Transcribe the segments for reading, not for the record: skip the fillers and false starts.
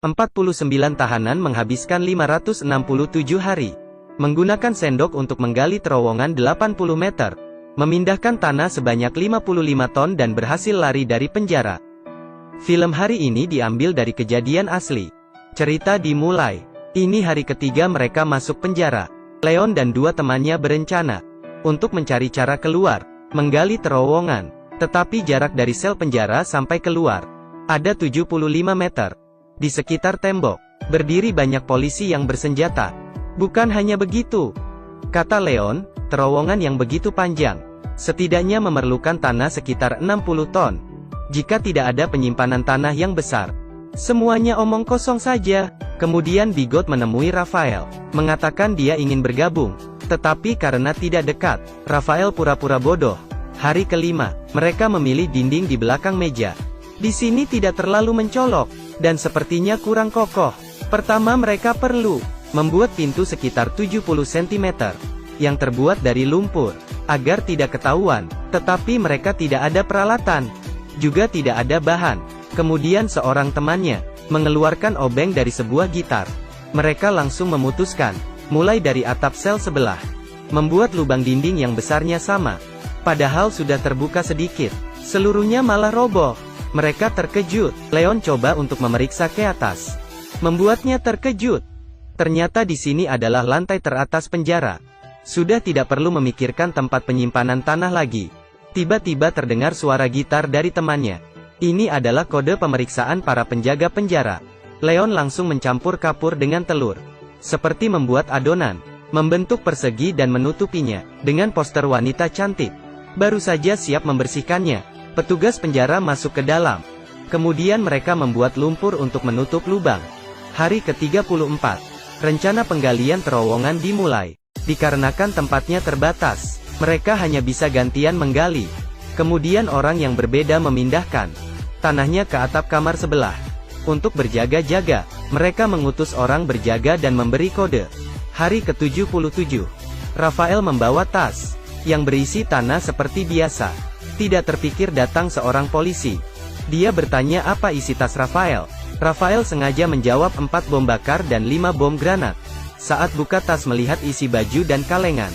49 tahanan menghabiskan 567 hari. Menggunakan sendok untuk menggali terowongan 80 meter. Memindahkan tanah sebanyak 55 ton dan berhasil lari dari penjara. Film hari ini diambil dari kejadian asli. Cerita dimulai. Ini hari ketiga mereka masuk penjara. Leon dan dua temannya berencana untuk mencari cara keluar, menggali terowongan. Tetapi jarak dari sel penjara sampai keluar ada 75 meter. Di sekitar tembok, berdiri banyak polisi yang bersenjata. Bukan hanya begitu, kata Leon, terowongan yang begitu panjang, setidaknya memerlukan tanah sekitar 60 ton. Jika tidak ada penyimpanan tanah yang besar, semuanya omong kosong saja. Kemudian Bigot menemui Raphael, mengatakan dia ingin bergabung. Tetapi karena tidak dekat, Raphael pura-pura bodoh. Hari kelima, mereka memilih dinding di belakang meja. Di sini tidak terlalu mencolok, dan sepertinya kurang kokoh. Pertama mereka perlu membuat pintu sekitar 70 cm, yang terbuat dari lumpur, agar tidak ketahuan. Tetapi mereka tidak ada peralatan, juga tidak ada bahan. Kemudian seorang temannya mengeluarkan obeng dari sebuah gitar. Mereka langsung memutuskan, mulai dari atap sel sebelah, membuat lubang dinding yang besarnya sama. Padahal sudah terbuka sedikit, seluruhnya malah roboh. Mereka terkejut. Leon coba untuk memeriksa ke atas, membuatnya terkejut. Ternyata di sini adalah lantai teratas penjara. Sudah tidak perlu memikirkan tempat penyimpanan tanah lagi. Tiba-tiba terdengar suara gitar dari temannya. Ini adalah kode pemeriksaan para penjaga penjara. Leon langsung mencampur kapur dengan telur, seperti membuat adonan, membentuk persegi dan menutupinya dengan poster wanita cantik. Baru saja siap membersihkannya, petugas penjara masuk ke dalam. Kemudian mereka membuat lumpur untuk menutup lubang. Hari ke-34, rencana penggalian terowongan dimulai. Dikarenakan tempatnya terbatas, mereka hanya bisa gantian menggali. Kemudian orang yang berbeda memindahkan tanahnya ke atap kamar sebelah. Untuk berjaga-jaga, mereka mengutus orang berjaga dan memberi kode. Hari ke-77, Raphael membawa tas yang berisi tanah seperti biasa. Tidak terpikir datang seorang polisi. Dia bertanya apa isi tas Raphael. Raphael sengaja menjawab 4 bom bakar dan 5 bom granat. Saat buka tas melihat isi baju dan kalengan,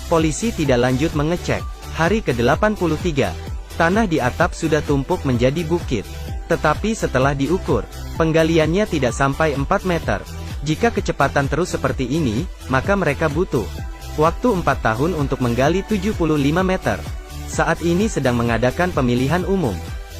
polisi tidak lanjut mengecek. Hari ke-83, tanah di atap sudah tumpuk menjadi bukit. Tetapi setelah diukur, penggaliannya tidak sampai 4 meter. Jika kecepatan terus seperti ini, maka mereka butuh waktu 4 tahun untuk menggali 75 meter. Saat ini sedang mengadakan pemilihan umum.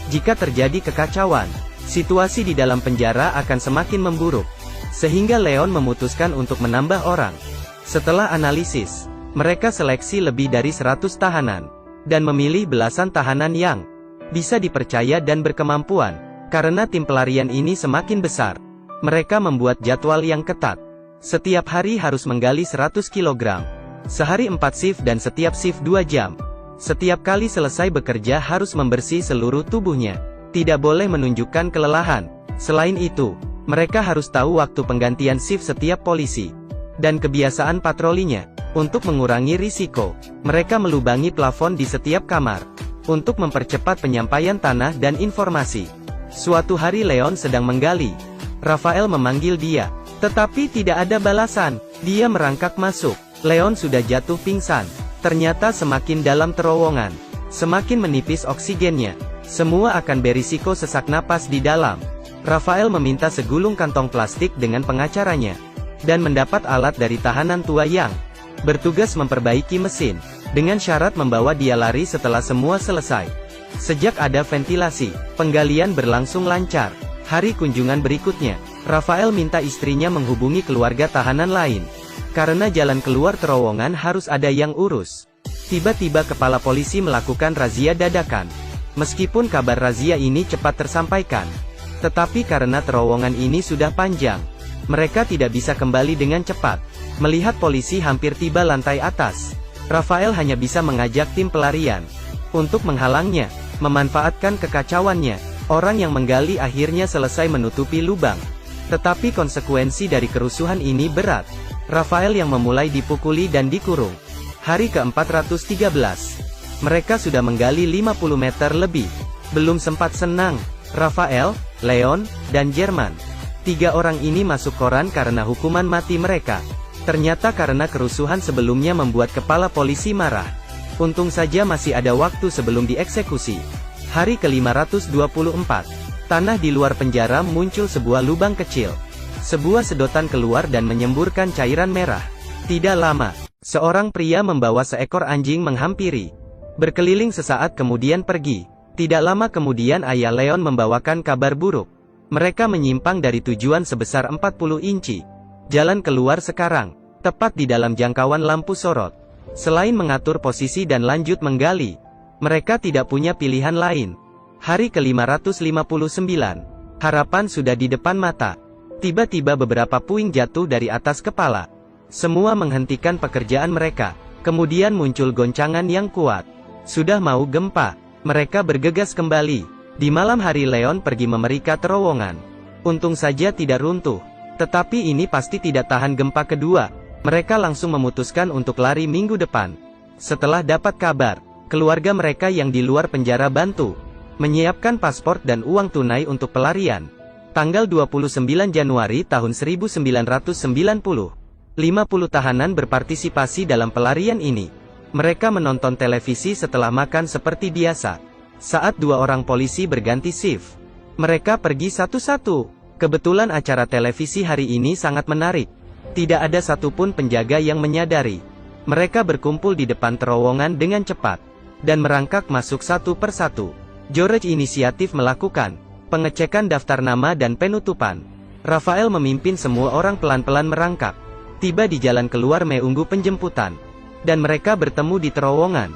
Jika terjadi kekacauan, situasi di dalam penjara akan semakin memburuk. Sehingga Leon memutuskan untuk menambah orang. Setelah analisis, mereka seleksi lebih dari 100 tahanan, dan memilih belasan tahanan yang bisa dipercaya dan berkemampuan. Karena tim pelarian ini semakin besar, mereka membuat jadwal yang ketat. Setiap hari harus menggali 100 kg. Sehari 4 shift dan setiap shift 2 jam. Setiap kali selesai bekerja harus membersih seluruh tubuhnya. Tidak boleh menunjukkan kelelahan. Selain itu, mereka harus tahu waktu penggantian shift setiap polisi, dan kebiasaan patrolinya. Untuk mengurangi risiko, mereka melubangi plafon di setiap kamar, untuk mempercepat penyampaian tanah dan informasi. Suatu hari Leon sedang menggali. Raphael memanggil dia, tetapi tidak ada balasan. Dia merangkak masuk. Leon sudah jatuh pingsan. Ternyata semakin dalam terowongan, semakin menipis oksigennya. Semua akan berisiko sesak napas di dalam. Raphael meminta segulung kantong plastik dengan pengacaranya, dan mendapat alat dari tahanan tua yang bertugas memperbaiki mesin, dengan syarat membawa dia lari setelah semua selesai. Sejak ada ventilasi, penggalian berlangsung lancar. Hari kunjungan berikutnya, Raphael minta istrinya menghubungi keluarga tahanan lain, karena jalan keluar terowongan harus ada yang urus. Tiba-tiba kepala polisi melakukan razia dadakan. Meskipun kabar razia ini cepat tersampaikan, tetapi karena terowongan ini sudah panjang, mereka tidak bisa kembali dengan cepat. Melihat polisi hampir tiba lantai atas, Raphael hanya bisa mengajak tim pelarian untuk menghalangnya. Memanfaatkan kekacauannya, orang yang menggali akhirnya selesai menutupi lubang. Tetapi konsekuensi dari kerusuhan ini berat. Raphael yang memulai dipukuli dan dikurung. Hari ke-413, mereka sudah menggali 50 meter lebih. Belum sempat senang, Raphael, Leon, dan Jerman 3 orang ini masuk koran karena hukuman mati mereka. Ternyata karena kerusuhan sebelumnya membuat kepala polisi marah. Untung saja masih ada waktu sebelum dieksekusi. Hari ke-524. Tanah di luar penjara muncul sebuah lubang kecil. Sebuah sedotan keluar dan menyemburkan cairan merah. Tidak lama, seorang pria membawa seekor anjing menghampiri. Berkeliling sesaat kemudian pergi. Tidak lama kemudian ayah Leon membawakan kabar buruk. Mereka menyimpang dari tujuan sebesar 40 inci. Jalan keluar sekarang, tepat di dalam jangkauan lampu sorot. Selain mengatur posisi dan lanjut menggali, mereka tidak punya pilihan lain. Hari ke-559. Harapan sudah di depan mata. Tiba-tiba beberapa puing jatuh dari atas kepala. Semua menghentikan pekerjaan mereka. Kemudian muncul goncangan yang kuat. Sudah mau gempa. Mereka bergegas kembali. Di malam hari Leon pergi memeriksa terowongan. Untung saja tidak runtuh. Tetapi ini pasti tidak tahan gempa kedua. Mereka langsung memutuskan untuk lari minggu depan. Setelah dapat kabar, keluarga mereka yang di luar penjara bantu menyiapkan paspor dan uang tunai untuk pelarian. Tanggal 29 Januari tahun 1990, 50 tahanan berpartisipasi dalam pelarian ini. Mereka menonton televisi setelah makan seperti biasa. Saat 2 orang polisi berganti shift, mereka pergi satu-satu. Kebetulan acara televisi hari ini sangat menarik. Tidak ada satupun penjaga yang menyadari. Mereka berkumpul di depan terowongan dengan cepat dan merangkak masuk satu persatu. George inisiatif melakukan pengecekan daftar nama dan penutupan. Rafael memimpin semua orang pelan-pelan merangkak. Tiba di jalan keluar menunggu penjemputan. Dan mereka bertemu di terowongan.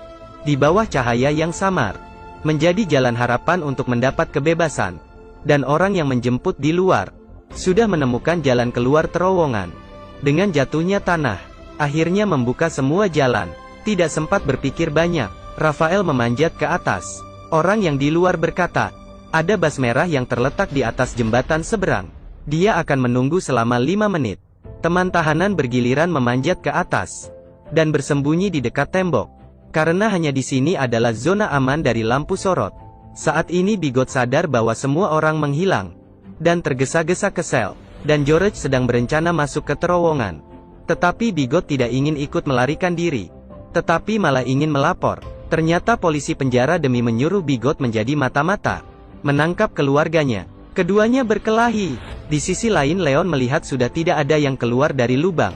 Di bawah cahaya yang samar. Menjadi jalan harapan untuk mendapat kebebasan. Dan orang yang menjemput di luar sudah menemukan jalan keluar terowongan. Dengan jatuhnya tanah, akhirnya membuka semua jalan. Tidak sempat berpikir banyak, Rafael memanjat ke atas. Orang yang di luar berkata, ada bas merah yang terletak di atas jembatan seberang. Dia akan menunggu selama 5 menit. Teman tahanan bergiliran memanjat ke atas dan bersembunyi di dekat tembok. Karena hanya di sini adalah zona aman dari lampu sorot. Saat ini Bigot sadar bahwa semua orang menghilang dan tergesa-gesa ke sel. Dan George sedang berencana masuk ke terowongan. Tetapi Bigot tidak ingin ikut melarikan diri. Tetapi malah ingin melapor. Ternyata polisi penjara demi menyuruh Bigot menjadi mata-mata menangkap keluarganya. Keduanya berkelahi. Di sisi lain Leon melihat sudah tidak ada yang keluar dari lubang.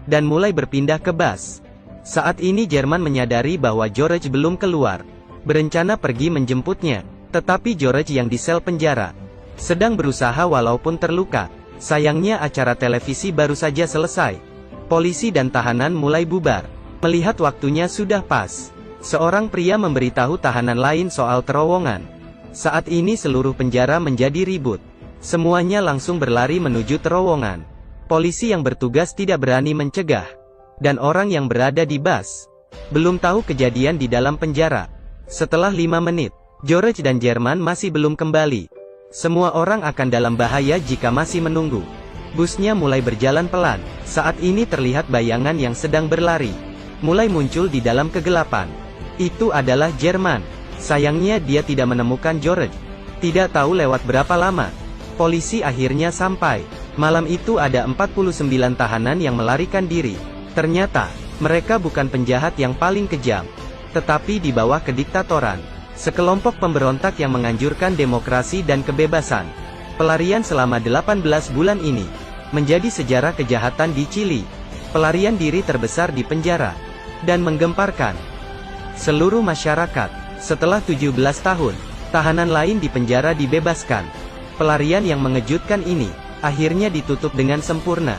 Dan mulai berpindah ke bas. Saat ini Jerman menyadari bahwa George belum keluar. Berencana pergi menjemputnya. Tetapi George yang di sel penjara sedang berusaha walaupun terluka. Sayangnya acara televisi baru saja selesai. Polisi dan tahanan mulai bubar. Melihat waktunya sudah pas, seorang pria memberitahu tahanan lain soal terowongan. Saat ini seluruh penjara menjadi ribut. Semuanya langsung berlari menuju terowongan. Polisi yang bertugas tidak berani mencegah. Dan orang yang berada di bas belum tahu kejadian di dalam penjara. Setelah 5 menit, George dan Jerman masih belum kembali. Semua orang akan dalam bahaya jika masih menunggu. Busnya mulai berjalan pelan. Saat ini terlihat bayangan yang sedang berlari. Mulai muncul di dalam kegelapan. Itu adalah Jerman. Sayangnya dia tidak menemukan George. Tidak tahu lewat berapa lama. Polisi akhirnya sampai. Malam itu ada 49 tahanan yang melarikan diri. Ternyata, mereka bukan penjahat yang paling kejam. Tetapi di bawah kediktatoran. Sekelompok pemberontak yang menganjurkan demokrasi dan kebebasan. Pelarian selama 18 bulan ini menjadi sejarah kejahatan di Chili. Pelarian diri terbesar di penjara dan menggemparkan seluruh masyarakat. Setelah 17 tahun, tahanan lain di penjara dibebaskan. Pelarian yang mengejutkan ini akhirnya ditutup dengan sempurna.